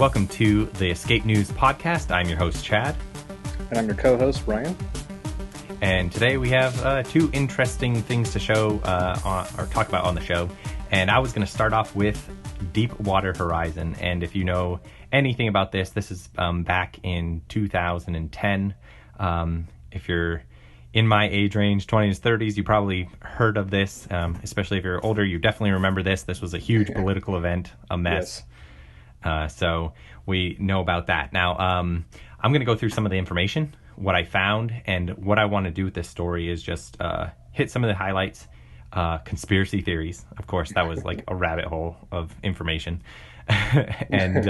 Welcome to the Escape News Podcast. I'm your host, Chad. And I'm your co-host, Ryan. And today we have two interesting things to show or talk about on the show. And I was going to start off with Deepwater Horizon. And if you know anything about this is back in 2010. If you're in my age range, 20s, 30s, you probably heard of this. Especially if you're older, you definitely remember this. This was a huge political event, a mess. Yes. So we know about that. Now, I'm going to go through some of the information, what I found, and what I want to do with this story is just hit some of the highlights. Conspiracy theories. Of course, that was like a rabbit hole of information. And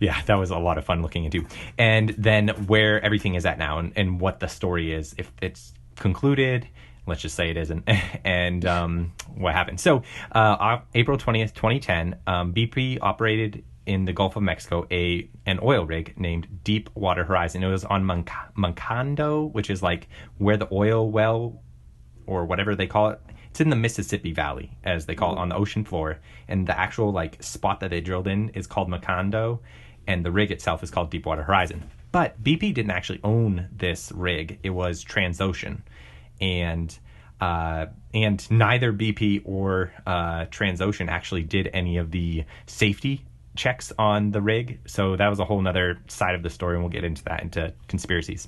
that was a lot of fun looking into. And then where everything is at now and what the story is, if it's concluded. Let's just say it isn't. And what happened. So April 20th, 2010, BP operated in the Gulf of Mexico an oil rig named Deepwater Horizon. It was on Macondo, which is like where the oil well or whatever they call it. It's in the Mississippi Valley, as they call it, on the ocean floor. And the actual like spot that they drilled in is called Macondo, and the rig itself is called Deepwater Horizon. But BP didn't actually own this rig. It was Transocean. And neither BP or Transocean actually did any of the safety checks on the rig. So that was a whole nother side of the story, and we'll get into that, into conspiracies.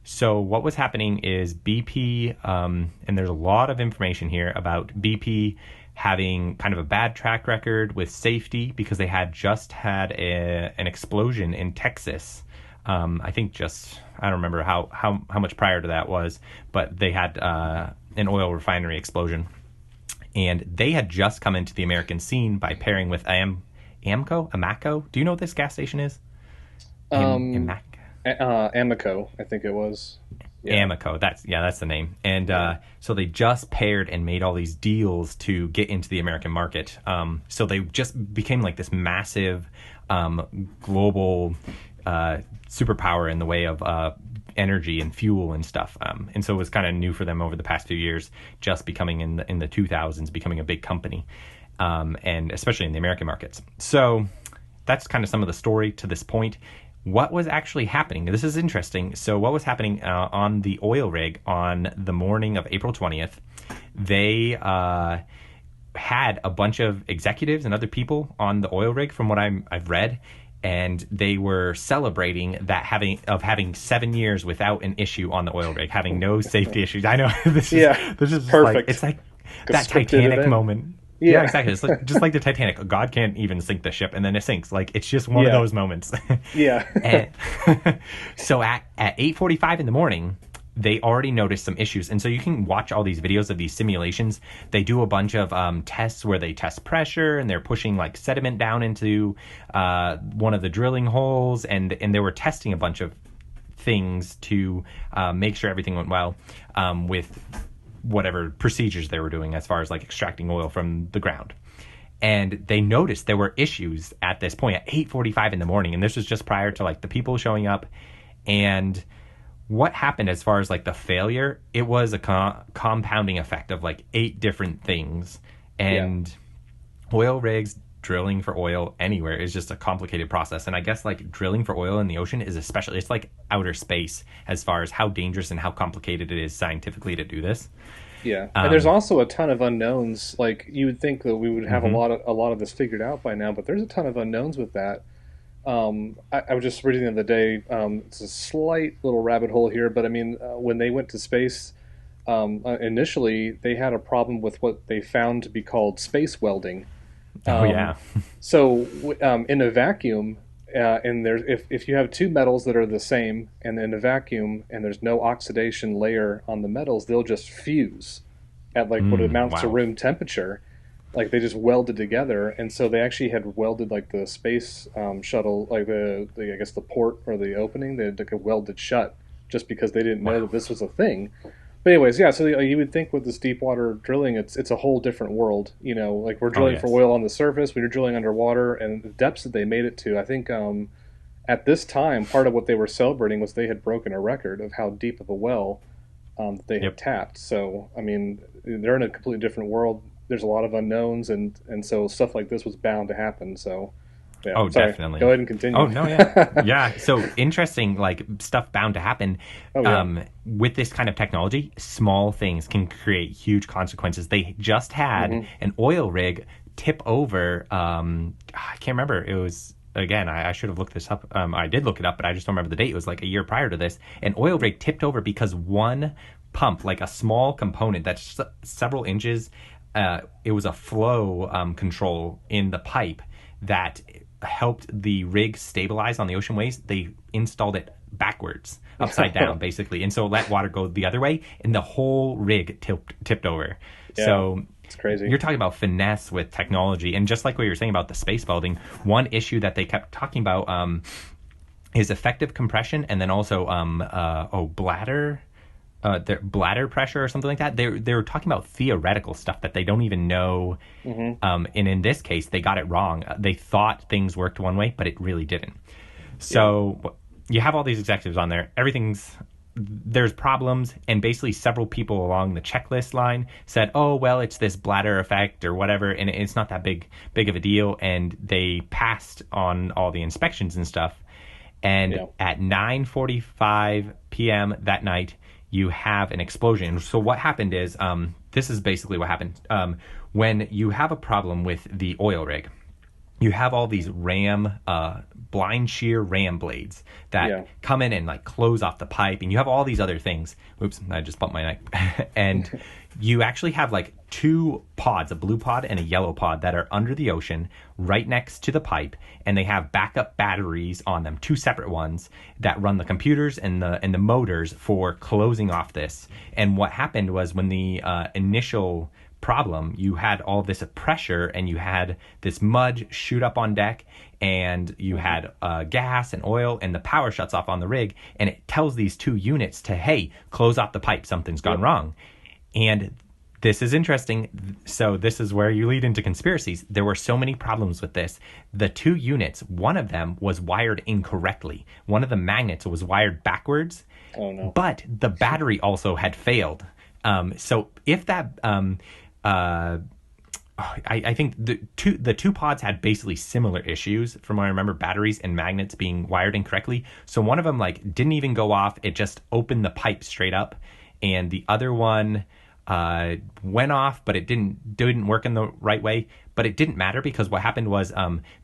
So what was happening is BP, and there's a lot of information here about BP having kind of a bad track record with safety because they had just had an explosion in Texas. I think I don't remember how much prior to that was, but they had an oil refinery explosion. And they had just come into the American scene by pairing with Amoco. Do you know what this gas station is? Amoco, I think it was. Yeah. Amoco, that's the name. And so they just paired and made all these deals to get into the American market. So they just became like this massive global superpower in the way of energy and fuel and stuff. And so it was kind of new for them over the past few years, just becoming in the 2000s, becoming a big company, and especially in the American markets. So that's kind of some of the story to this point. What was actually happening? This is interesting. So what was happening on the oil rig on the morning of April 20th? They had a bunch of executives and other people on the oil rig, from what I've read, and they were celebrating that having 7 years without an issue on the oil rig, having no safety issues. I know this is perfect. Like, it's like that Titanic moment. Yeah, exactly. It's like, just like the Titanic. God can't even sink the ship, and then it sinks. Like, it's just one of those moments. So at 8:45 in the morning, they already noticed some issues. And so you can watch all these videos of these simulations. They do a bunch of tests where they test pressure, and they're pushing like sediment down into one of the drilling holes. And they were testing a bunch of things to make sure everything went well with whatever procedures they were doing as far as like extracting oil from the ground. And they noticed there were issues at this point at 8:45 in the morning. And this was just prior to like the people showing up. And what happened as far as like the failure, it was a compounding effect of like 8 different things. And oil rigs, drilling for oil anywhere is just a complicated process. And I guess like drilling for oil in the ocean is especially, it's like outer space as far as how dangerous and how complicated it is scientifically to do this. Yeah. And there's also a ton of unknowns. Like you would think that we would have a lot of this figured out by now, but there's a ton of unknowns with that. I was just reading the other day, it's a slight little rabbit hole here, but I mean, when they went to space, initially they had a problem with what they found to be called space welding. So in a vacuum, and if you have two metals that are the same, and in a vacuum, and there's no oxidation layer on the metals, they'll just fuse at like what amounts to room temperature. Like they just welded together, and so they actually had welded like the space shuttle, like the I guess the port or the opening, they had like welded shut just because they didn't know that this was a thing. But anyways, so you would think with this deep water drilling, it's a whole different world. You know, like we're drilling for oil on the surface, we're drilling underwater, and the depths that they made it to, I think at this time, part of what they were celebrating was they had broken a record of how deep of a well that they had tapped. So, I mean, they're in a completely different world. There's a lot of unknowns, and so stuff like this was bound to happen. So, Yeah. Oh, Sorry. definitely. Go ahead and continue. Oh, no, yeah. Yeah. So interesting, like stuff bound to happen. Oh, yeah. With this kind of technology, small things can create huge consequences. They just had an oil rig tip over. I can't remember. It was, again, I should have looked this up. I did look it up, but I just don't remember the date. It was like a year prior to this. An oil rig tipped over because one pump, like a small component that's several inches, it was a flow control in the pipe that helped the rig stabilize on the ocean waves. They installed it backwards, upside down, basically, and so let water go the other way, and the whole rig tipped over. Yeah, so it's crazy. You're talking about finesse with technology, and just like what you were saying about the space welding, one issue that they kept talking about is effective compression, and then also bladder. Their bladder pressure or something like that. They're talking about theoretical stuff that they don't even know. And in this case, they got it wrong. They thought things worked one way, but it really didn't. So you have all these executives on there. There's problems, and basically several people along the checklist line said, "Oh, well, it's this bladder effect or whatever, and it's not that big of a deal." And they passed on all the inspections and stuff. And at 9:45 p.m. that night, you have an explosion. So what happened is, this is basically what happened. When you have a problem with the oil rig, you have all these blind shear ram blades that come in and like close off the pipe, and you have all these other things. Oops, I just bumped my neck. And you actually have like two pods, a blue pod and a yellow pod, that are under the ocean right next to the pipe, and they have backup batteries on them, two separate ones that run the computers and the motors for closing off this. And what happened was, when the initial problem, you had all this pressure, and you had this mud shoot up on deck, and you had gas and oil, and the power shuts off on the rig, and it tells these two units to, hey, close off the pipe, something's gone wrong. And this is interesting. So this is where you lead into conspiracies. There were so many problems with this. The two units, one of them was wired incorrectly. One of the magnets was wired backwards. Oh, no. But the battery also had failed. So if that... I think the two pods had basically similar issues, from what I remember, batteries and magnets being wired incorrectly. So one of them like didn't even go off. It just opened the pipe straight up. And the other one went off, but it didn't work in the right way. But it didn't matter, because what happened was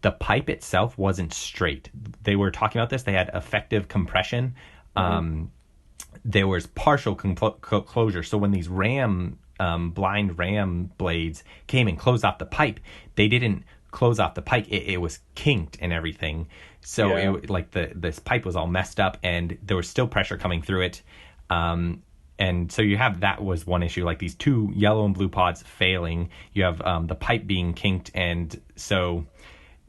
the pipe itself wasn't straight. They were talking about this. They had effective compression. There was partial closure. So when these blind ram blades came and closed off the pipe, they didn't close off the pipe. It was kinked and everything. So this pipe was all messed up, and there was still pressure coming through it. And so that was one issue, like these two yellow and blue pods failing. You have the pipe being kinked, and so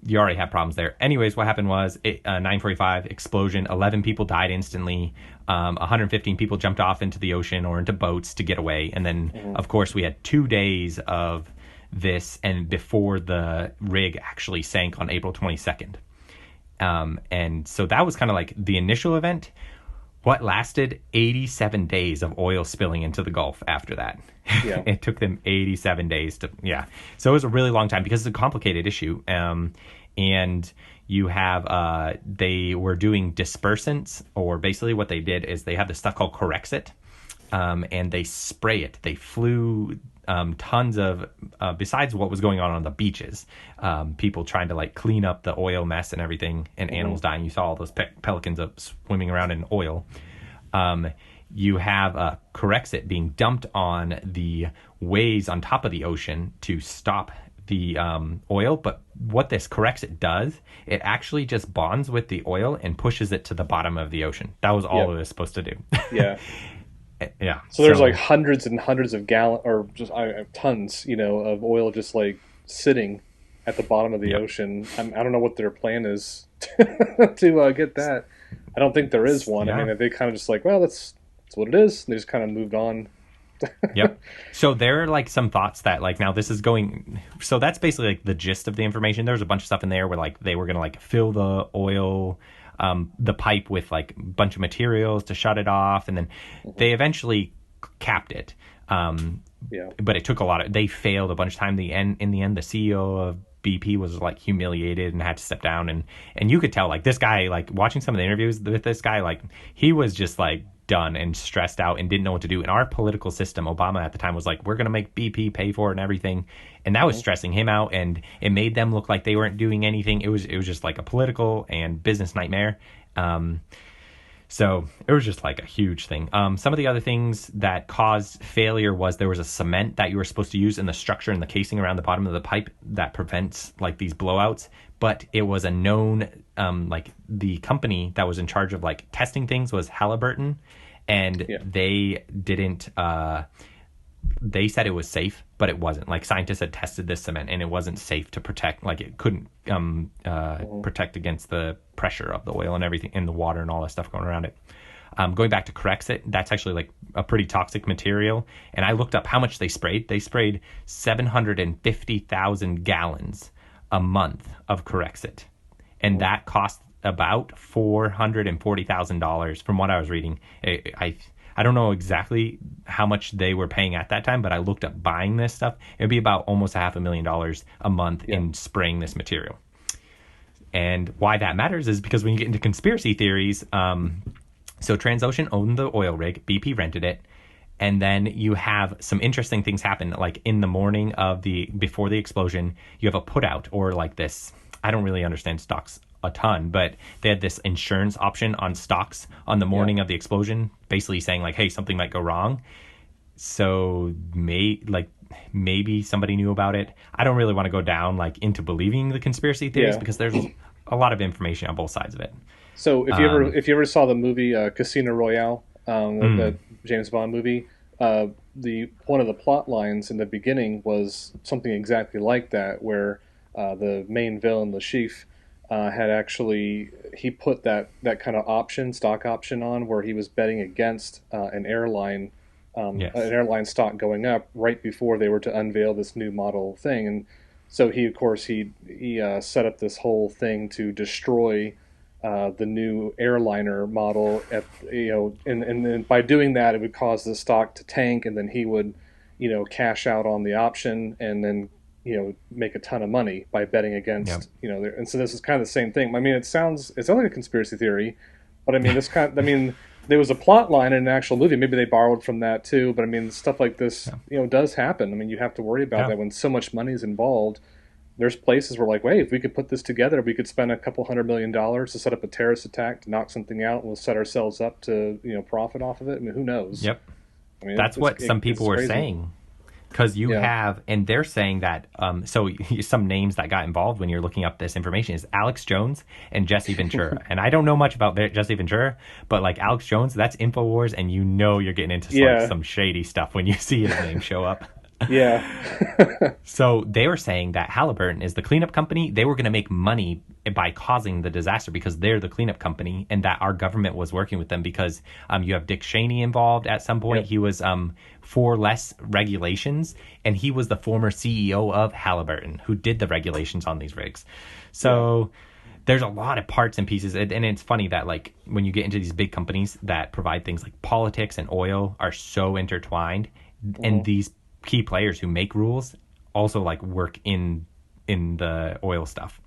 you already have problems there. Anyways, what happened was 9:45 explosion. 11 people died instantly. 115 people jumped off into the ocean or into boats to get away. And then, of course, we had 2 days of this, and before the rig actually sank on April 22nd. And so that was kind of like the initial event. What lasted 87 days of oil spilling into the Gulf after that. Yeah. It took them 87 days to, So it was a really long time, because it's a complicated issue. And you have, they were doing dispersants, or basically what they did is they have this stuff called Corexit, and they spray it. They flew tons of, besides what was going on the beaches, people trying to like clean up the oil mess and everything, and animals dying. You saw all those pelicans swimming around in oil. You have Corexit being dumped on the waves on top of the ocean to stop the oil. But what this Corexit does, it actually just bonds with the oil and pushes it to the bottom of the ocean. That was all it was supposed to do. Yeah. Yeah. So there's like hundreds and hundreds of or just tons, of oil just like sitting at the bottom of the ocean. I don't know what their plan is to get that. I don't think there is one. I mean, they kind of just like, well, that's what it is. They just kind of moved on. Yep. So there are like some thoughts that like, now this is going, so that's basically like the gist of the information. There's a bunch of stuff in there where like they were going to like fill the oil, the pipe with like a bunch of materials to shut it off. And then they eventually capped it. But it took they failed a bunch of time. In the end, the CEO of BP was like humiliated and had to step down, and you could tell like this guy, like watching some of the interviews with this guy, like he was just like done and stressed out and didn't know what to do. In our political system, Obama at the time was like, we're going to make BP pay for it and everything, and that was stressing him out, and it made them look like they weren't doing anything. It was just like a political and business nightmare. So it was just like a huge thing. Some of the other things that caused failure was there was a cement that you were supposed to use in the structure and the casing around the bottom of the pipe that prevents like these blowouts. But it was a known, like the company that was in charge of like testing things was Halliburton, and they didn't. They said it was safe, but it wasn't. Like scientists had tested this cement and it wasn't safe to protect. Like it couldn't protect against the pressure of the oil and everything in the water and all that stuff going around it. Going back to Corexit, that's actually like a pretty toxic material. And I looked up how much they sprayed. They sprayed 750,000 gallons a month of Corexit. And that cost about $440,000 from what I was reading. I don't know exactly how much they were paying at that time, but I looked up buying this stuff. It would be about almost $500,000 a month in spraying this material. And why that matters is because when you get into conspiracy theories, so Transocean owned the oil rig, BP rented it, and then you have some interesting things happen. Like in the morning before the explosion, you have a put out or like this. I don't really understand stocks a ton, but they had this insurance option on stocks on the morning of the explosion, basically saying like, hey, something might go wrong. So maybe somebody knew about it. I don't really want to go down like into believing the conspiracy theories because there's a lot of information on both sides of it. So if you ever saw the movie Casino Royale, the James Bond movie, one of the plot lines in the beginning was something exactly like that, where the main villain, Le Chiffre, had actually, he put that kind of stock option on, where he was betting against an airline stock going up right before they were to unveil this new model thing. And so he set up this whole thing to destroy the new airliner model and then by doing that, it would cause the stock to tank, and then he would, cash out on the option and then make a ton of money by betting against, and so this is kind of the same thing. I mean, it sounds like a conspiracy theory, but I mean, there was a plot line in an actual movie. Maybe they borrowed from that too, but I mean, stuff like this, does happen. I mean, you have to worry about that when so much money is involved. There's places where like, wait, if we could put this together, we could spend $200 million to set up a terrorist attack to knock something out, and we'll set ourselves up to, profit off of it. I mean, who knows? Yep. I mean, that's what some people were saying. Because you have, and they're saying that, so some names that got involved when you're looking up this information is Alex Jones and Jesse Ventura. And I don't know much about Jesse Ventura, but like Alex Jones, that's InfoWars, and you're getting into like some shady stuff when you see his name show up. So they were saying that Halliburton is the cleanup company. They were going to make money by causing the disaster because they're the cleanup company, and that our government was working with them because you have Dick Cheney involved at some point. He was for less regulations, and he was the former CEO of Halliburton who did the regulations on these rigs. So there's a lot of parts and pieces, and it's funny that like when you get into these big companies that provide things like politics and oil are so intertwined, and these key players who make rules also like work in the oil stuff.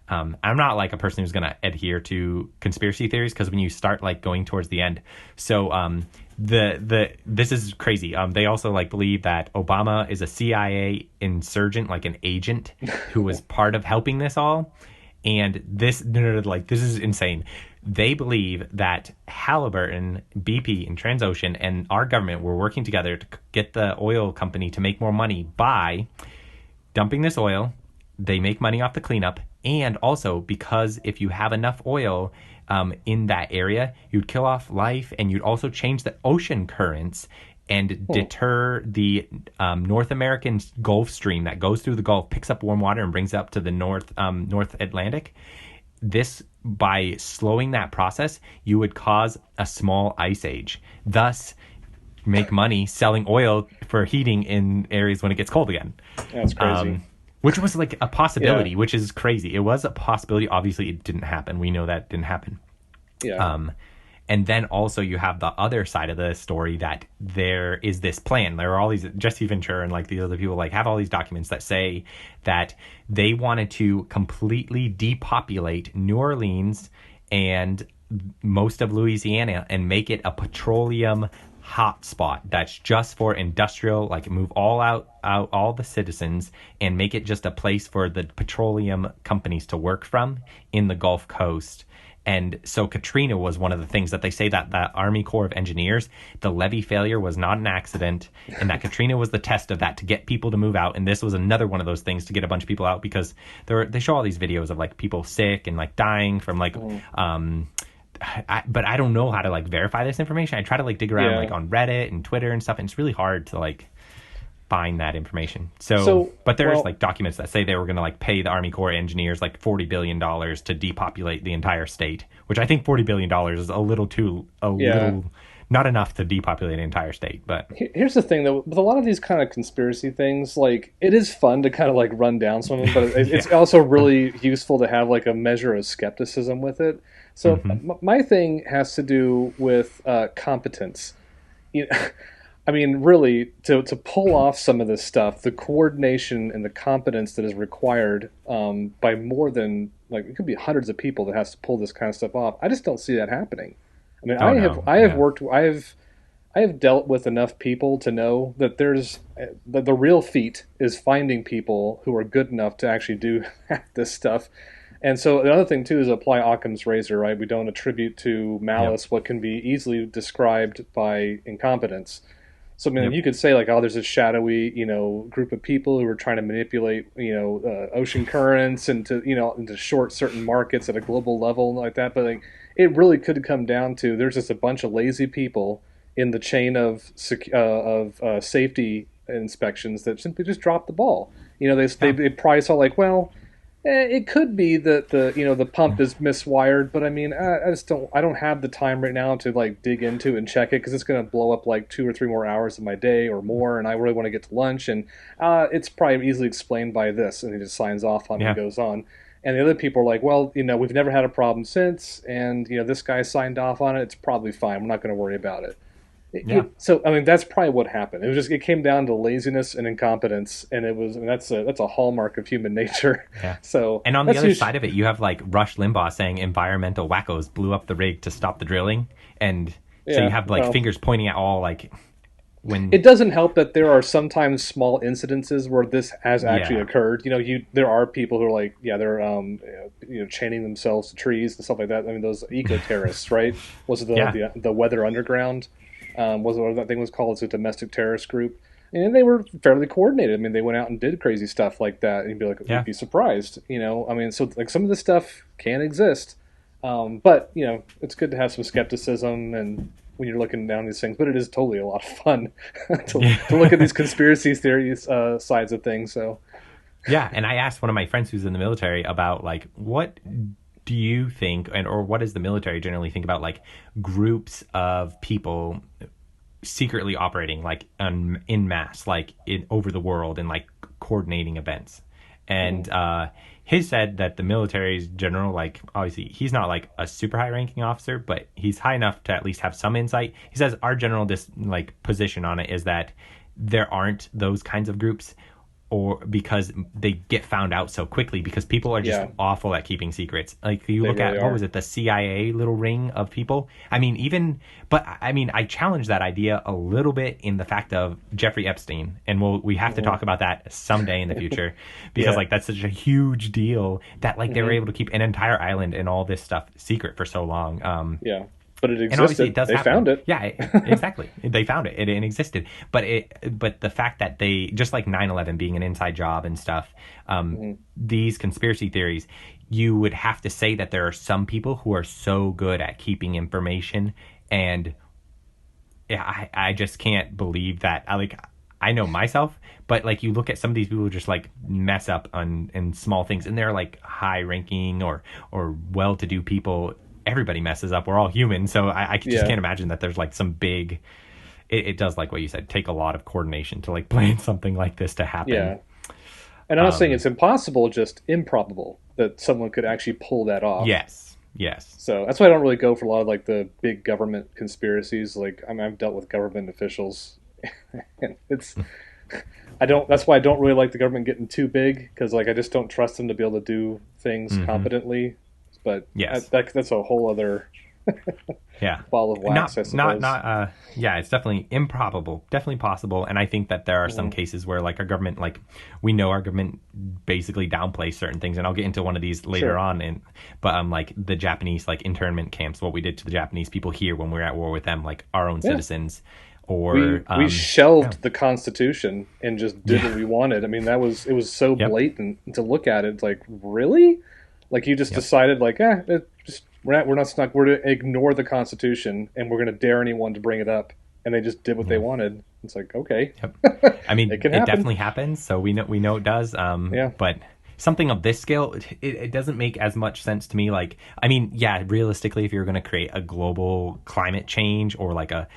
I'm not like a person who's going to adhere to conspiracy theories, because when you start like going towards the end, so this is crazy. They also like believe that Obama is a CIA insurgent, like an agent who was part of helping this all. And this is insane. They believe that Halliburton, BP, and Transocean and our government were working together to get the oil company to make more money by dumping this oil. They make money off the cleanup. And also because if you have enough oil in that area, you'd kill off life, and you'd also change the ocean currents and deter the North American Gulf Stream that goes through the Gulf, picks up warm water and brings it up to the North Atlantic. This, by slowing that process, you would cause a small ice age. Thus, make money selling oil for heating in areas when it gets cold again. That's crazy. Which was like a possibility, which is crazy. It was a possibility. Obviously, it didn't happen. We know that didn't happen. And then also you have the other side of the story that there is this plan. There are all these, Jesse Ventura and like these other people like have all these documents that say that they wanted to completely depopulate New Orleans and most of Louisiana and make it a petroleum hotspot that's just for industrial, like move out all the citizens and make it just a place for the petroleum companies to work from in the Gulf Coast. And so Katrina was one of the things that they say that the Army Corps of Engineers, the levee failure was not an accident, and that Katrina was the test of that to get people to move out. And this was another one of those things to get a bunch of people out, because they show all these videos of like people sick and like dying from like but I don't know how to like verify this information. I try to like dig around like on Reddit and Twitter and stuff, and it's really hard to like find that information. But there's like documents that say they were going to like pay the Army Corps engineers like $40 billion to depopulate the entire state, which I think $40 billion is a little not enough to depopulate an entire state. But here's the thing, though, with a lot of these kind of conspiracy things, like it is fun to kind of like run down some of them, but it's also really useful to have like a measure of skepticism with it. So my thing has to do with competence. I mean, really, to pull off some of this stuff, the coordination and the competence that is required by more than, like, it could be hundreds of people that has to pull this kind of stuff off. I just don't see that happening. I mean, I have dealt with enough people to know that the real feat is finding people who are good enough to actually do this stuff. And so the other thing, too, is apply Occam's razor, right? We don't attribute to malice what can be easily described by incompetence. So, I mean, you could say, like, oh, there's a shadowy, group of people who are trying to manipulate, ocean currents and to short certain markets at a global level like that. But, like, it really could come down to there's just a bunch of lazy people in the chain of safety inspections that simply just drop the ball. They probably saw, like, well, it could be that the pump is miswired, but I mean, I don't have the time right now to like dig into and check it, because it's going to blow up like 2 or 3 more hours of my day or more, and I really want to get to lunch, and it's probably easily explained by this, and he just signs off on it and goes on. And the other people are like, well, we've never had a problem since, and this guy signed off on it, it's probably fine, we're not going to worry about it. So I mean, that's probably what happened. It came down to laziness and incompetence, and that's a hallmark of human nature. Yeah. So, and on the other side of it, you have like Rush Limbaugh saying environmental wackos blew up the rig to stop the drilling, and so you have like fingers pointing at all like when. It doesn't help that there are sometimes small incidences where this has actually occurred. There are people who are like, they're chaining themselves to trees and stuff like that. I mean, those eco terrorists, right? Was it the Weather Underground? Was what that thing was called? It's a domestic terrorist group, and they were fairly coordinated. I mean, they went out and did crazy stuff like that, and you'd be like, you'd be surprised, I mean, so like some of this stuff can exist, but it's good to have some skepticism and when you're looking down these things. But it is totally a lot of fun to look at these conspiracy theories sides of things. So and I asked one of my friends who's in the military about like what do you think, or what does the military generally think about like groups of people secretly operating like in mass, like over the world, and like coordinating events? And he said that the military's general, like obviously he's not like a super high ranking officer, but he's high enough to at least have some insight. He says our general position on it is that there aren't those kinds of groups, or because they get found out so quickly, because people are just awful at keeping secrets. Like you look at, what was it, the CIA little ring of people? I mean, I challenge that idea a little bit in the fact of Jeffrey Epstein, and we have to talk about that someday in the future, because like that's such a huge deal that like they were able to keep an entire island and all this stuff secret for so long. But it existed. And obviously it does they happen. Found it. Yeah, exactly. They found it. It existed. But the fact that they, just like 9/11 being an inside job and stuff, these conspiracy theories, you would have to say that there are some people who are so good at keeping information, and I just can't believe that. I know myself, but like you look at some of these people who just like mess up in small things, and they're like high ranking or well-to-do people. Everybody messes up. We're all human. So I just can't imagine that there's like some big, it does, like what you said, take a lot of coordination to like plan something like this to happen. Yeah. And I'm not saying it's impossible, just improbable that someone could actually pull that off. Yes. Yes. So that's why I don't really go for a lot of like the big government conspiracies. Like I've dealt with government officials, and it's I don't. That's why I don't really like the government getting too big because like I just don't trust them to be able to do things Hmm. competently. But Yes. that's a whole other Yeah. ball of wax, I suppose. Yeah, it's definitely improbable, definitely possible. And I think that there are some Mm-hmm. cases where like our government, like we know our government basically downplays certain things. And I'll get into one of these later Sure. on. But like the Japanese, like internment camps, what we did to the Japanese people here when we were at war with them, like our own Yeah. citizens We or, we yeah, shelved the Constitution and just did what yeah, we wanted. I mean, it was so yep, blatant to look at it. It's like, really? Like you just yep, decided like, just we're not stuck. We're to ignore the Constitution and we're going to dare anyone to bring it up. And they just did what they yeah, wanted. It's like, okay, yep. I it mean, can it happen. definitely happens, so we know it does. Yeah, But something of this scale, it doesn't make as much sense to me. Like, I mean, yeah, realistically, if you're going to create a global climate change or like a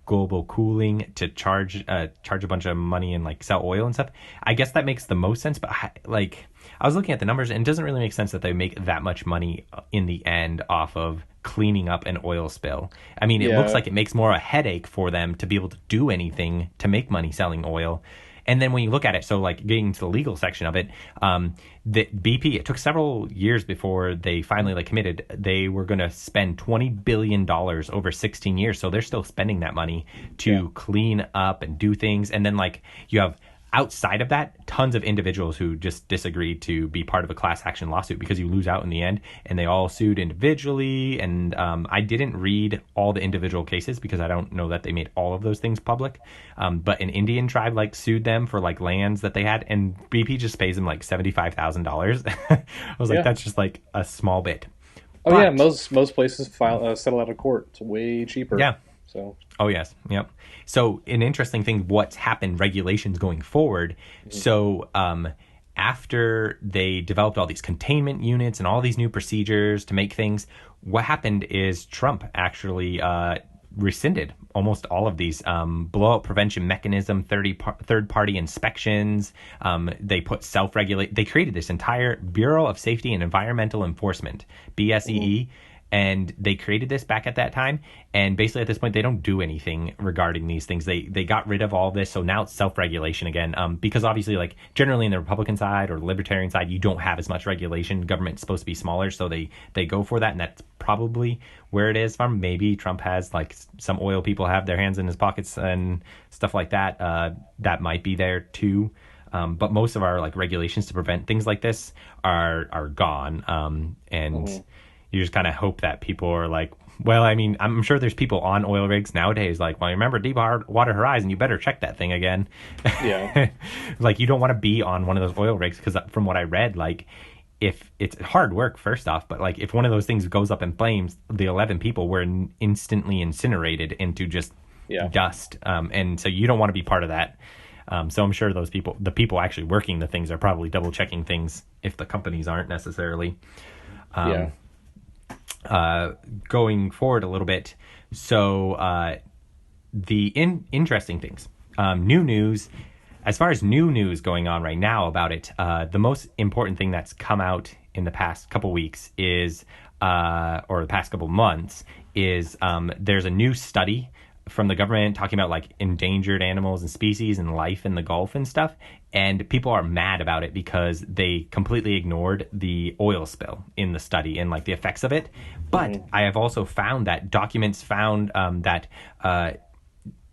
global cooling to charge a bunch of money and like sell oil and stuff, I guess that makes the most sense. But I was looking at the numbers, and it doesn't really make sense that they make that much money in the end off of cleaning up an oil spill. I mean, it looks yeah, like it makes more a headache for them to be able to do anything to make money selling oil. And then when you look at it, so like getting to the legal section of it, the BP, it took several years before they finally like committed. They were going to spend $20 billion over 16 years. So they're still spending that money yeah, to clean up and do things. And then like you have outside of that, tons of individuals who just disagreed to be part of a class action lawsuit because you lose out in the end, and they all sued individually. And I didn't read all the individual cases because I don't know that they made all of those things public. But an Indian tribe like sued them for like lands that they had, and BP just pays them like $75,000. I was like, yeah. that's just like a small bit, Oh yeah, but most places file settle out of court. It's way cheaper. yeah. So Oh yes, yep. So an interesting thing, what's happened, regulations going forward. mhm. So after they developed all these containment units and all these new procedures to make things, what happened is Trump actually rescinded almost all of these blowout prevention mechanism, third party inspections. They put self-regulate. They created this entire Bureau of Safety and Environmental Enforcement, Mhm. BSEE, and they created this back at that time. And basically at this point they don't do anything regarding these things. They got rid of all of this, so now it's self-regulation again, because obviously like generally in the Republican side or the Libertarian side you don't have as much regulation. Government's supposed to be smaller, so they go for that, and that's probably where it is from. Maybe Trump has like some oil people have their hands in his pockets and stuff like that. That might be there too. But most of our like regulations to prevent things like this are gone. And Mhm. you just kind of hope that people are like, well, I mean, I'm sure there's people on oil rigs nowadays like, well, remember Deepwater Horizon, you better check that thing again. Yeah. Like, you don't want to be on one of those oil rigs because from what I read, like, if it's hard work, first off, but like if one of those things goes up in flames, the 11 people were instantly incinerated into just Yeah. dust. And so you don't want to be part of that. So I'm sure the people actually working the things are probably double checking things if the companies aren't necessarily. Yeah. Going forward a little bit. So the interesting things, new news. As far as new news going on right now about it, the most important thing that's come out in the past couple weeks is, or the past couple months, is there's a new study from the government talking about like endangered animals and species and life in the Gulf and stuff. And people are mad about it because they completely ignored the oil spill in the study and like the effects of it. But Mhm. I have also found that documents found that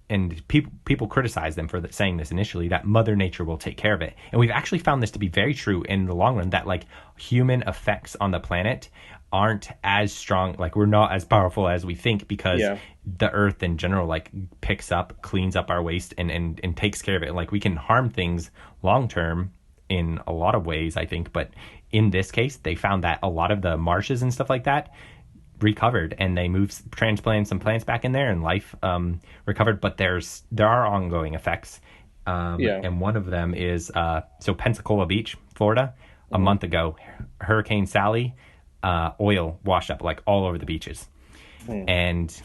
and people criticize them for saying this initially, that Mother Nature will take care of it. And we've actually found this to be very true in the long run, that like human effects on the planet aren't as strong, like we're not as powerful as we think, because Yeah. the earth in general like picks up, cleans up our waste and takes care of it. Like we can harm things long term in a lot of ways, I think, but in this case they found that a lot of the marshes and stuff like that recovered, and they transplanted some plants back in there, and life recovered. But there are ongoing effects, Yeah. and one of them is so Pensacola Beach, Florida, a Mhm. month ago, Hurricane Sally, oil washed up like all over the beaches, Mhm. and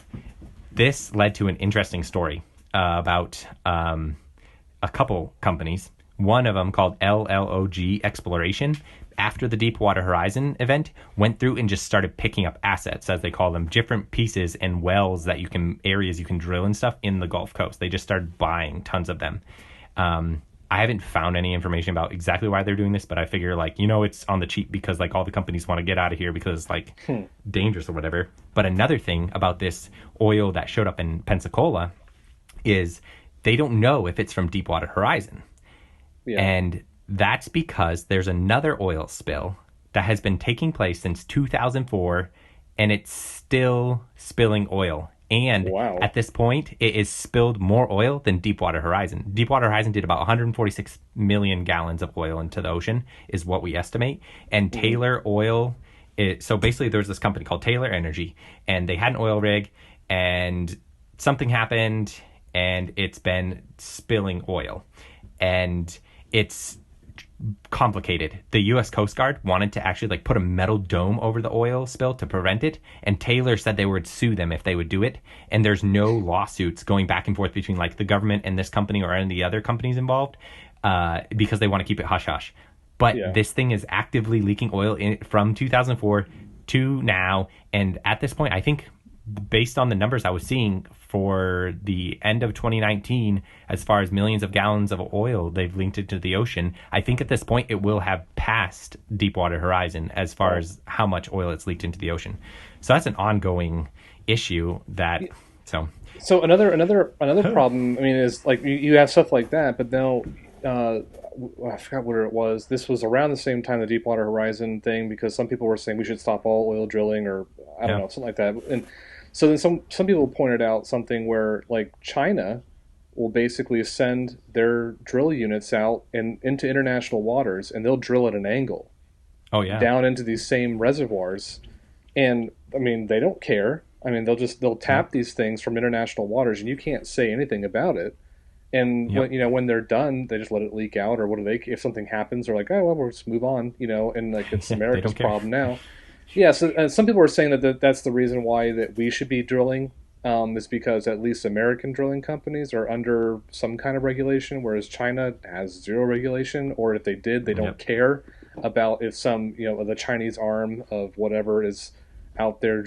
this led to an interesting story about a couple companies. One of them called LLOG Exploration. after the Deepwater Horizon event, went through and just started picking up assets, as they call them, different pieces and wells that areas you can drill and stuff in the Gulf Coast. They just started buying tons of them. I haven't found any information about exactly why they're doing this, but I figure it's on the cheap because all the companies want to get out of here because it's dangerous or whatever. But another thing about this oil that showed up in Pensacola is they don't know if it's from Deepwater Horizon. Yeah. And that's because there's another oil spill that has been taking place since 2004, and it's still spilling oil. And at this point, it is spilled more oil than Deepwater Horizon. Deepwater Horizon did about 146 million gallons of oil into the ocean, is what we estimate. And Taylor Oil, so basically there's this company called Taylor Energy, and they had an oil rig, and something happened, and it's been spilling oil. And it's complicated. The U.S. Coast Guard wanted to actually put a metal dome over the oil spill to prevent it, and Taylor said they would sue them if they would do it. And there's no lawsuits going back and forth between the government and this company or any of the other companies involved because they want to keep it hush hush. But this thing is actively leaking oil from 2004 to now, and at this point, I think based on the numbers I was seeing for the end of 2019, as far as millions of gallons of oil they've linked into the ocean, I think at this point it will have passed Deepwater Horizon as far as how much oil it's leaked into the ocean. So that's an ongoing issue So another problem, I mean, is you have stuff like that, but now I forgot what it was. This was around the same time the Deepwater Horizon thing, because some people were saying we should stop all oil drilling, or I don't know, something like that. And so then some people pointed out something where China will basically send their drill units out into international waters, and they'll drill at an angle. Down into these same reservoirs. And I mean, they don't care. I mean, they'll tap these things from international waters, and you can't say anything about it. And when they're done, they just let it leak out, or what do they? If something happens, they're like, oh well, we'll just move on, and it's America's problem now. Yeah, so some people are saying that's the reason why that we should be drilling, is because at least American drilling companies are under some kind of regulation, whereas China has zero regulation, or if they did, they don't care about if some the Chinese arm of whatever is out there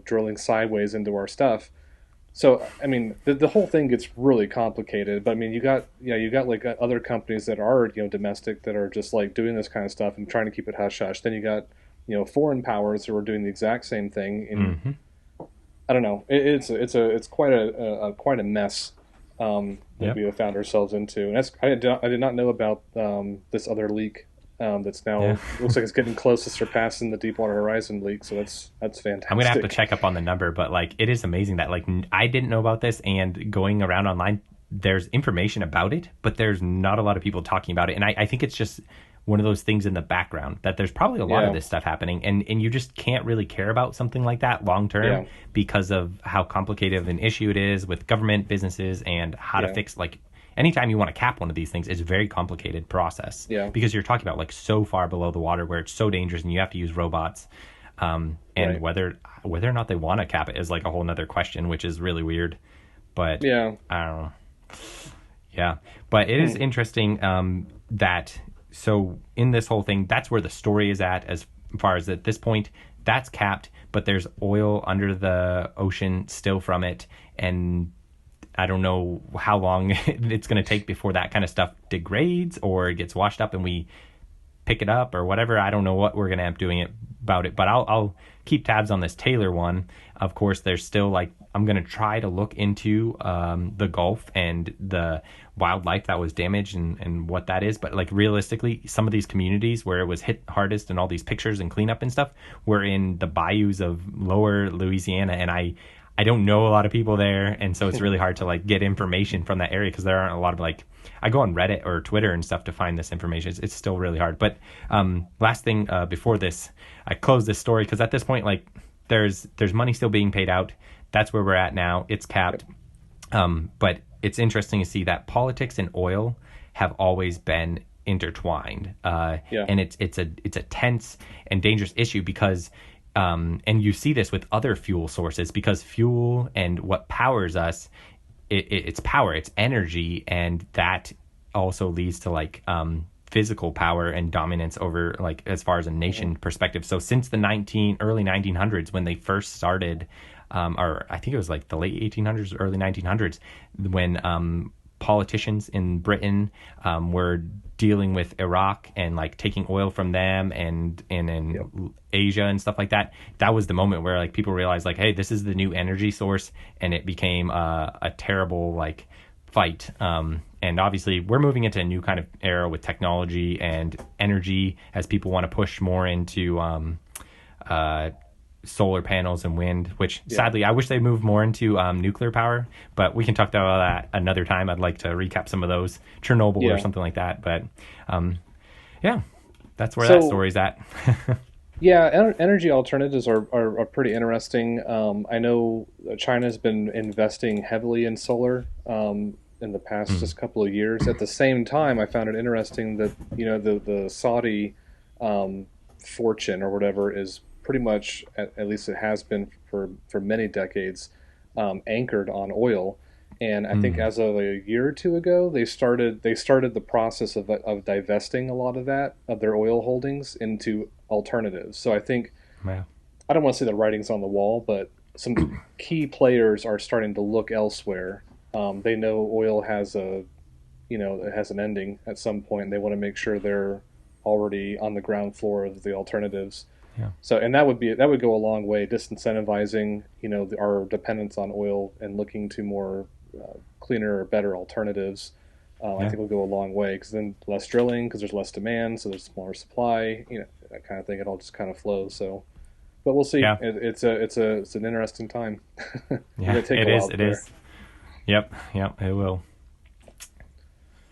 drilling sideways into our stuff. So I mean, the whole thing gets really complicated. But I mean, you got other companies that are domestic that are just doing this kind of stuff and trying to keep it hush hush. Then you got foreign powers who are doing the exact same thing. And I don't know. It's quite a mess that we have found ourselves into. And I did not know about this other leak that's now looks like it's getting close to surpassing the Deepwater Horizon leak. So that's fantastic. I'm gonna have to check up on the number, but it is amazing that I didn't know about this, and going around online, there's information about it, but there's not a lot of people talking about it. And I think it's just one of those things in the background that there's probably a lot of this stuff happening, and you just can't really care about something like that long term because of how complicated of an issue it is with government, businesses, and how to fix anytime you want to cap one of these things, it's a very complicated process because you're talking about so far below the water where it's so dangerous and you have to use robots. And whether or not they want to cap it is a whole nother question, which is really weird. But I don't know. Yeah, but it is interesting that so in this whole thing, that's where the story is at far as at this point. That's capped, but there's oil under the ocean still from it, and I don't know how long it's going to take before that kind of stuff degrades or gets washed up and we pick it up or whatever. I don't know what we're going to end up doing about it, but I'll keep tabs on this Taylor one. Of course, there's still I'm going to try to look into the Gulf and the wildlife that was damaged and what that is. But realistically, some of these communities where it was hit hardest and all these pictures and cleanup and stuff were in the bayous of lower Louisiana. And I don't know a lot of people there. And so it's really hard to get information from that area because there aren't a lot of I go on Reddit or Twitter and stuff to find this information. It's still really hard. But last thing before this, I close this story because at this point, there's money still being paid out. That's where we're at now. It's capped. But it's interesting to see that politics and oil have always been intertwined. And it's a tense and dangerous issue because and you see this with other fuel sources because fuel and what powers us, it's power, it's energy, and that also leads to physical power and dominance over, like, as far as a nation perspective. So since the early 1900s, when they first started, or I think it was like the late 1800s, early 1900s, when politicians in Britain were dealing with Iraq and like taking oil from them and in Asia and stuff like that. That was the moment where like people realized like, hey, this is the new energy source, and it became a terrible like fight. And obviously we're moving into a new kind of era with technology and energy as people want to push more into solar panels and wind, which sadly I wish they moved more into nuclear power, but we can talk about that another time. I'd like to recap some of those, Chernobyl or something like that. But that's where that story's at. Energy alternatives are pretty interesting. I know China's been investing heavily in solar in the past just couple of years. At the same time, I found it interesting that the Saudi fortune or whatever is pretty much, at least it has been for many decades, anchored on oil. And I think as of a year or two ago, they started the process of divesting a lot of their oil holdings into alternatives. So I think, I don't want to say the writing's on the wall, but some key players are starting to look elsewhere. They know oil has it has an ending at some point, and they want to make sure they're already on the ground floor of the alternatives. So, and that would go a long way, disincentivizing, our dependence on oil and looking to more cleaner or better alternatives. I think will go a long way, because then less drilling, because there's less demand, so there's more supply, that kind of thing. It all just kind of flows. So, but we'll see. It's an interesting time. It is. Yep, it will.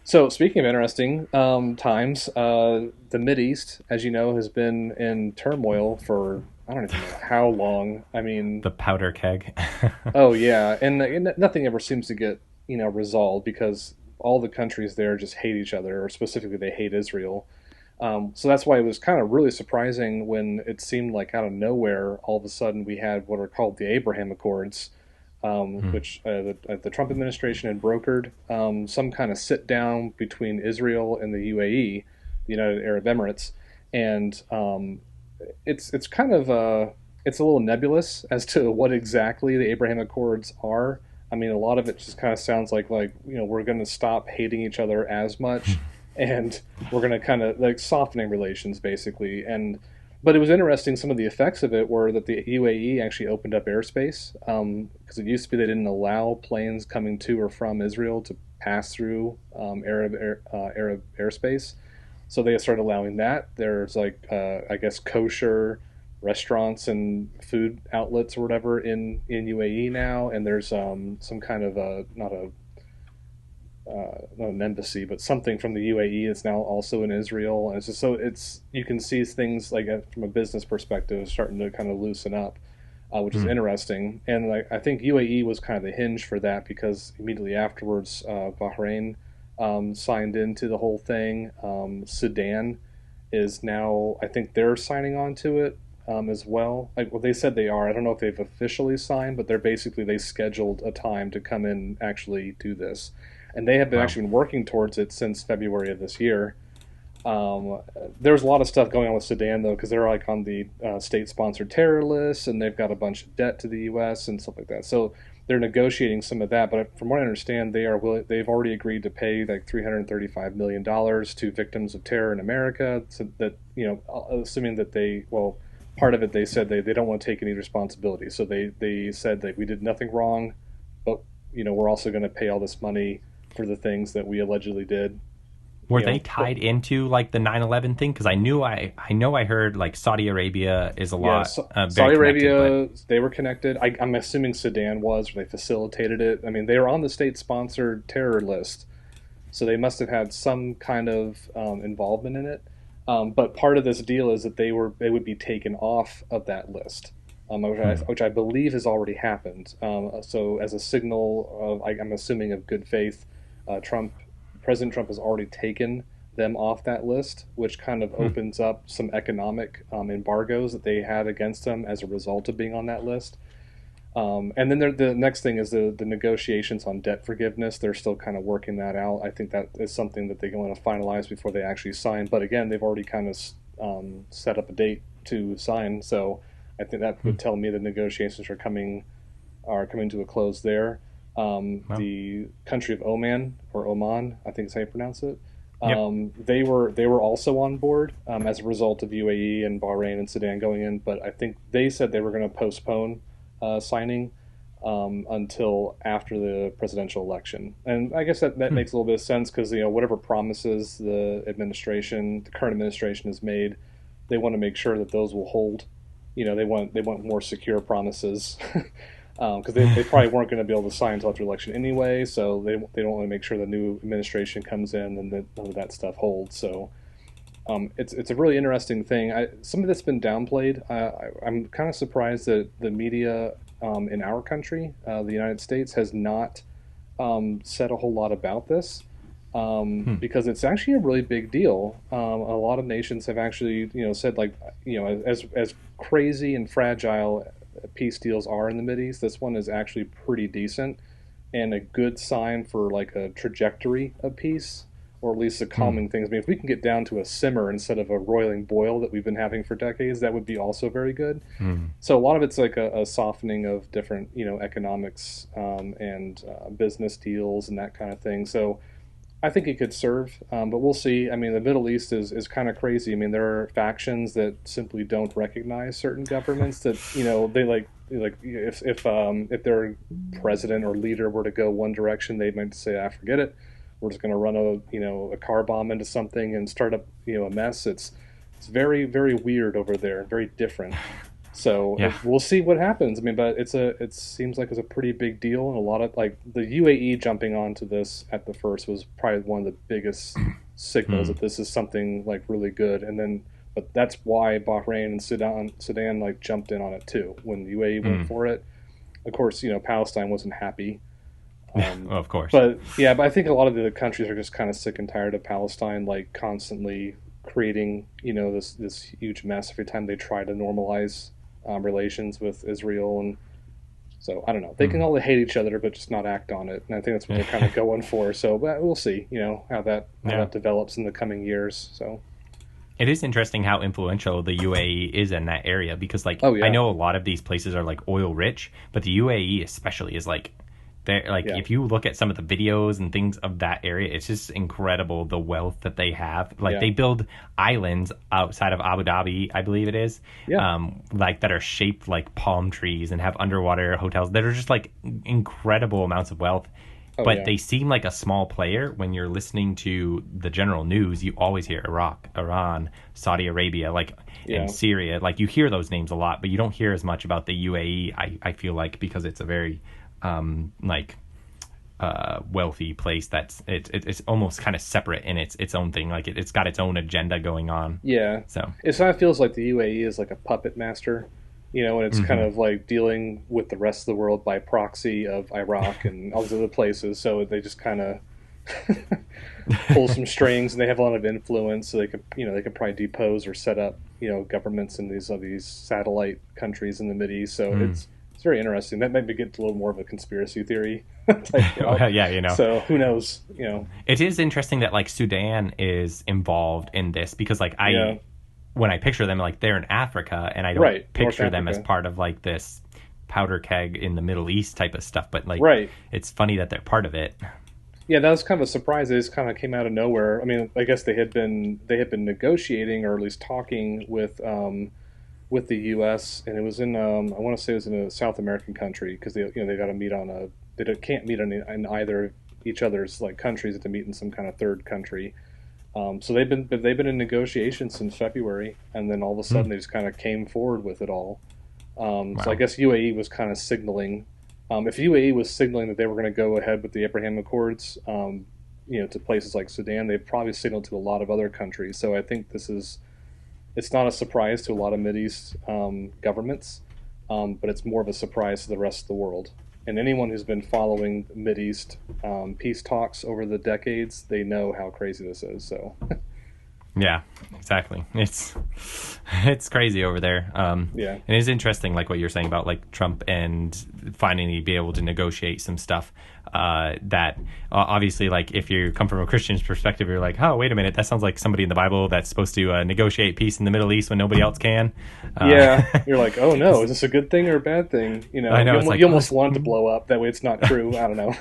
So, speaking of interesting times, the Mideast, as you know, has been in turmoil for I don't even know how long. I mean, the powder keg. Oh yeah, and nothing ever seems to get resolved, because all the countries there just hate each other, or specifically they hate Israel. So that's why it was kind of really surprising when it seemed like out of nowhere, all of a sudden we had what are called the Abraham Accords, which the Trump administration had brokered, some kind of sit down between Israel and the UAE, the United Arab Emirates, and it's kind of it's a little nebulous as to what exactly the Abraham Accords are. I mean, a lot of it just kind of sounds like we're going to stop hating each other as much, and we're going to kind of like softening relations basically. But it was interesting. Some of the effects of it were that the UAE actually opened up airspace, because it used to be they didn't allow planes coming to or from Israel to pass through Arab airspace. So they started allowing that. There's I guess kosher restaurants and food outlets or whatever in UAE now, and there's some kind of not an embassy, but something from the UAE is now also in Israel. And it's just, you can see things like from a business perspective starting to kind of loosen up, which is interesting. And I think UAE was kind of the hinge for that, because immediately afterwards, Bahrain signed into the whole thing. Sudan is now, I think they're signing on to it as well. They said they are. I don't know if they've officially signed, but they scheduled a time to come in and actually do this. And they have been actually been working towards it since February of this year. There's a lot of stuff going on with Sudan, though, because they're on the state-sponsored terror list, and they've got a bunch of debt to the U.S. and stuff like that. So they're negotiating some of that. But from what I understand, they've already agreed to pay $335 million to victims of terror in America. So that assuming that part of it they said they don't want to take any responsibility. So they said that we did nothing wrong, but we're also going to pay all this money for the things that we allegedly did. Were they tied into the 9/11 thing? Because I know I heard Saudi Arabia is a lot. Saudi Arabia, they were connected. I'm assuming Sudan was, or they facilitated it. I mean, they were on the state-sponsored terror list, so they must have had some kind of involvement in it. But part of this deal is that they would be taken off of that list, which I believe has already happened. So as a signal of, I'm assuming, of good faith, President Trump has already taken them off that list, which kind of opens up some economic embargoes that they had against them as a result of being on that list. And then the next thing is the negotiations on debt forgiveness. They're still kind of working that out. I think that is something that they want to finalize before they actually sign. But again, they've already kind of set up a date to sign. So I think that would tell me the negotiations are coming to a close there. Well, The country of Oman, I think is how you pronounce it. yep. They were also on board as a result of UAE and Bahrain and Sudan going in, but I think they said they were going to postpone signing until after the presidential election. And I guess that makes a little bit of sense because whatever promises the current administration has made, they want to make sure that those will hold. They want more secure promises. Because they probably weren't going to be able to sign until after the election anyway, so they don't want to make sure the new administration comes in and that none of that stuff holds. So it's a really interesting thing. Some of it's been downplayed. I'm kind of surprised that the media in our country, the United States, has not said a whole lot about this because it's actually a really big deal. A lot of nations have actually said like as crazy and fragile peace deals are in the Mideast, this one is actually pretty decent and a good sign for like a trajectory of peace, or at least the calming things. I mean, if we can get down to a simmer instead of a roiling boil that we've been having for decades, that would be also very good. So a lot of it's like a softening of different, economics and business deals and that kind of thing. So I think it could serve, but we'll see. I mean, the Middle East is kind of crazy. I mean, there are factions that simply don't recognize certain governments. That they like if their president or leader were to go one direction, they might say, "I forget it. We're just going to run a car bomb into something and start up a mess." It's very very weird over there, very different. So Yeah. we'll see what happens. I mean, but it seems like it's a pretty big deal, and a lot of like the UAE jumping onto this at the first was probably one of the biggest signals that this is something like really good. And then, but that's why Bahrain and Sudan like jumped in on it too when the UAE went for it. Of course, Palestine wasn't happy. Well, of course. But yeah, but I think a lot of the countries are just kind of sick and tired of Palestine like constantly creating this huge mess every time they try to normalize relations with Israel. And so I don't know. They can all hate each other, but just not act on it. And I think that's what they're kind of going for. So, but we'll see, how that develops in the coming years. So It is interesting how influential the UAE is in that area because, like, Oh, yeah. I know a lot of these places are like oil rich, but the UAE especially is like, if you look at some of the videos and things of that area, it's just incredible the wealth that they have. Like they build islands outside of Abu Dhabi, I believe it is, like that are shaped like palm trees and have underwater hotels that are just like incredible amounts of wealth. But they seem like a small player when you're listening to the general news. You always hear Iraq, Iran, Saudi Arabia, and Syria. Like you hear those names a lot, but you don't hear as much about the UAE. I feel like because it's a very wealthy place it's almost kind of separate in its own thing. Like it's got its own agenda going on. Yeah. So it kind of feels like the UAE is like a puppet master, and it's kind of like dealing with the rest of the world by proxy of Iraq and all these other places. So they just kind of pull some strings, and they have a lot of influence. So they could probably depose or set up governments in these satellite countries in the Mideast. So it's very interesting. That might get a little more of a conspiracy theory type route. Yeah. So who knows? It is interesting that like Sudan is involved in this because like when I picture them, like they're in Africa, and I don't picture them as part of like this powder keg in the Middle East type of stuff. But like, it's funny that they're part of it. Yeah, that was kind of a surprise. It just kind of came out of nowhere. I mean, I guess they had been negotiating or at least talking with the U.S. and it was in I want to say it was in a South American country because they got to meet on can't meet in either of each other's like countries to meet in some kind of third country. So they've been in negotiations since February, and then all of a sudden they just kind of came forward with it all. So I guess UAE was kind of signaling. If UAE was signaling that they were going to go ahead with the Abraham Accords, to places like Sudan, they've probably signaled to a lot of other countries. So I think it's not a surprise to a lot of Mideast governments, but it's more of a surprise to the rest of the world. And anyone who's been following Mideast peace talks over the decades, they know how crazy this is. So, Yeah, exactly. It's crazy over there. Yeah. And it's interesting, like what you're saying about like Trump and finally be able to negotiate some stuff. That obviously, like if you come from a Christian's perspective, you're like, oh, wait a minute, that sounds like somebody in the Bible that's supposed to negotiate peace in the Middle East when nobody else can. Yeah, you're like, oh no, is this a good thing or a bad thing? You know, I know, you almost want it to blow up. That way, it's not true. I don't know.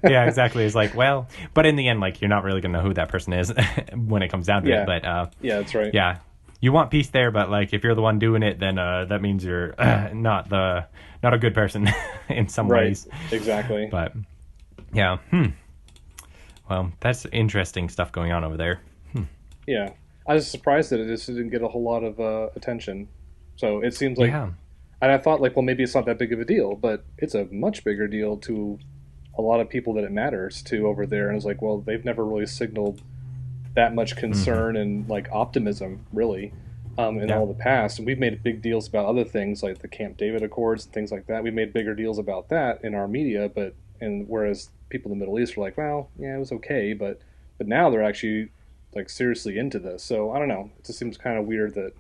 Yeah, exactly. It's like, well, but in the end, like you're not really gonna know who that person is when it comes down to it. But yeah, that's right. Yeah, you want peace there, but like if you're the one doing it, then that means you're not a good person in some ways. Exactly. But yeah, well, that's interesting stuff going on over there. Yeah, I was surprised that it just didn't get a whole lot of attention. So it seems like, and I thought like, well, maybe it's not that big of a deal, but it's a much bigger deal to a lot of people that it matters to over there. And it's like, well, they've never really signaled that much concern and like optimism, really, in all the past. And we've made big deals about other things like the Camp David Accords and things like that. We made bigger deals about that in our media, and whereas people in the Middle East were like, well, yeah, it was okay, but now they're actually like seriously into this. So I don't know. It just seems kind of weird that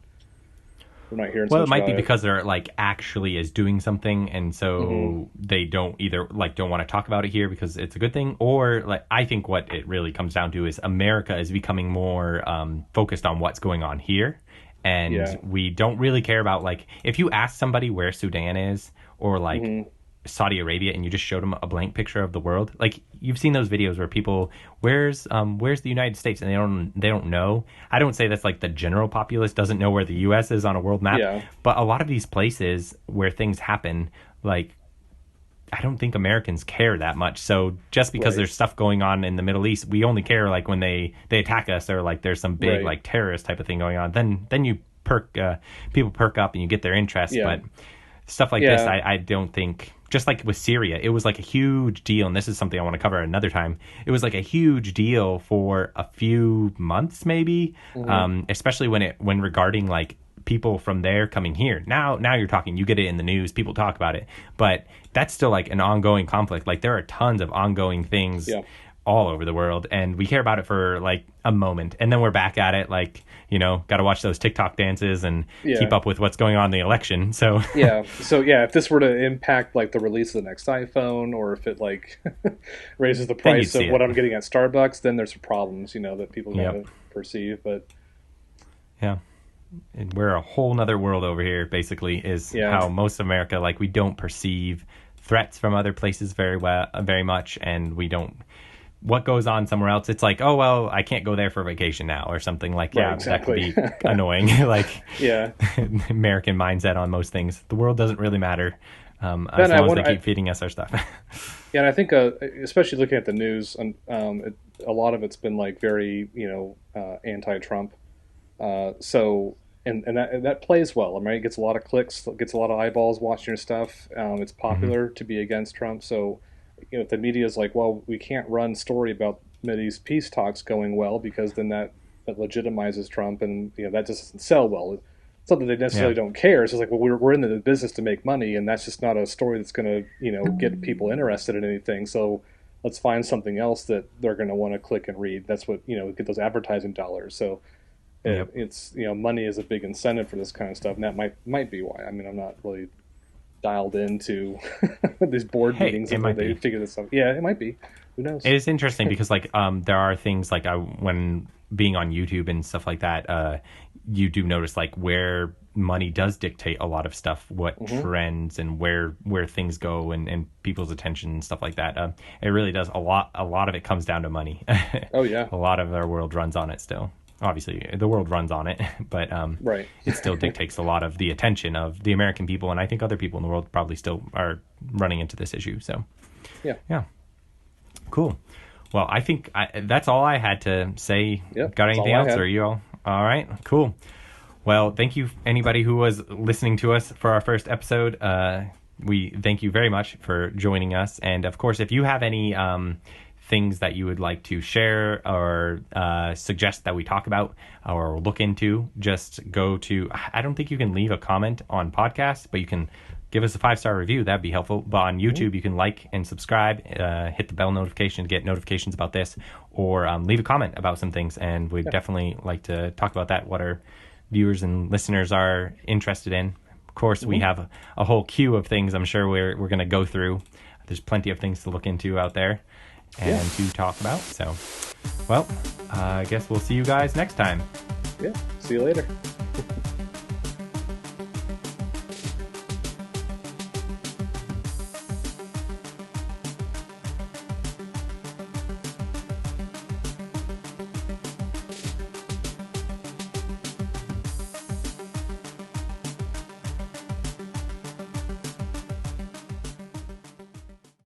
we're not hearing. Well, it might be because they're like actually is doing something, and so they don't either like don't want to talk about it here because it's a good thing, or like I think what it really comes down to is America is becoming more focused on what's going on here, and we don't really care about like if you ask somebody where Sudan is or like Saudi Arabia and you just showed them a blank picture of the world, like you've seen those videos where people where's the United States and they don't know. I don't say that's like the general populace doesn't know where the US is on a world map, but a lot of these places where things happen, like I don't think Americans care that much. So just because there's stuff going on in the Middle East, we only care like when they attack us or like there's some big like terrorist type of thing going on, then you people perk up and you get their interest. But stuff like this, I don't think. Just like with Syria, it was like a huge deal, and this is something I want to cover another time. It was like a huge deal for a few months, maybe, especially when regarding like people from there coming here. Now you're talking, you get it in the news, people talk about it, but that's still like an ongoing conflict. Like there are tons of ongoing things all over the world, and we care about it for like a moment, and then we're back at it. Like, you know, got to watch those TikTok dances and keep up with what's going on in the election. So if this were to impact like the release of the next iPhone, or if it like raises the price of what I'm getting at Starbucks, then there's problems, you know, that people gotta perceive. But and we're a whole nother world over here. Basically, is how most of America, like, we don't perceive threats from other places very much, and we don't. What goes on somewhere else, it's like, oh, well, I can't go there for vacation now or something like that. Exactly. That could be annoying. Like, American mindset on most things. The world doesn't really matter as long as they keep feeding us our stuff. And I think, especially looking at the news, a lot of it's been like very, anti-Trump. So, and that plays well. I mean, it gets a lot of clicks, gets a lot of eyeballs watching your stuff. It's popular to be against Trump. So, if the media is like, well, we can't run story about Mideast peace talks going well because then that legitimizes Trump, and that just doesn't sell well. It's not that they necessarily don't care. It's just like, well, we're in the business to make money, and that's just not a story that's going to get people interested in anything. So let's find something else that they're going to want to click and read. That's what get those advertising dollars. So it's money is a big incentive for this kind of stuff, and that might be why. I mean, I'm not really dialed into these board meetings and they figure this out. Yeah, it might be. Who knows? It is interesting because like there are things like when being on YouTube and stuff like that, you do notice like where money does dictate a lot of stuff, what trends and where things go and people's attention and stuff like that. It really does a lot of it comes down to money. Oh yeah. A lot of our world runs on it still. Obviously, the world runs on it, but it still dictates a lot of the attention of the American people, and I think other people in the world probably still are running into this issue. So, yeah, cool. Well, I think that's all I had to say. Yep, got anything else, or are you all right? Cool. Well, thank you, anybody who was listening to us for our first episode. We thank you very much for joining us, and of course, if you have any things that you would like to share or suggest that we talk about or look into, just go to, I don't think you can leave a comment on podcasts, but you can give us a 5-star review. That'd be helpful. But on YouTube, you can like and subscribe, hit the bell notification to get notifications about this, or leave a comment about some things. And we'd definitely like to talk about that, what our viewers and listeners are interested in. Of course, we have a whole queue of things I'm sure we're going to go through. There's plenty of things to look into out there and to talk about. So, well, I guess we'll see you guys next time. Yeah, see you later.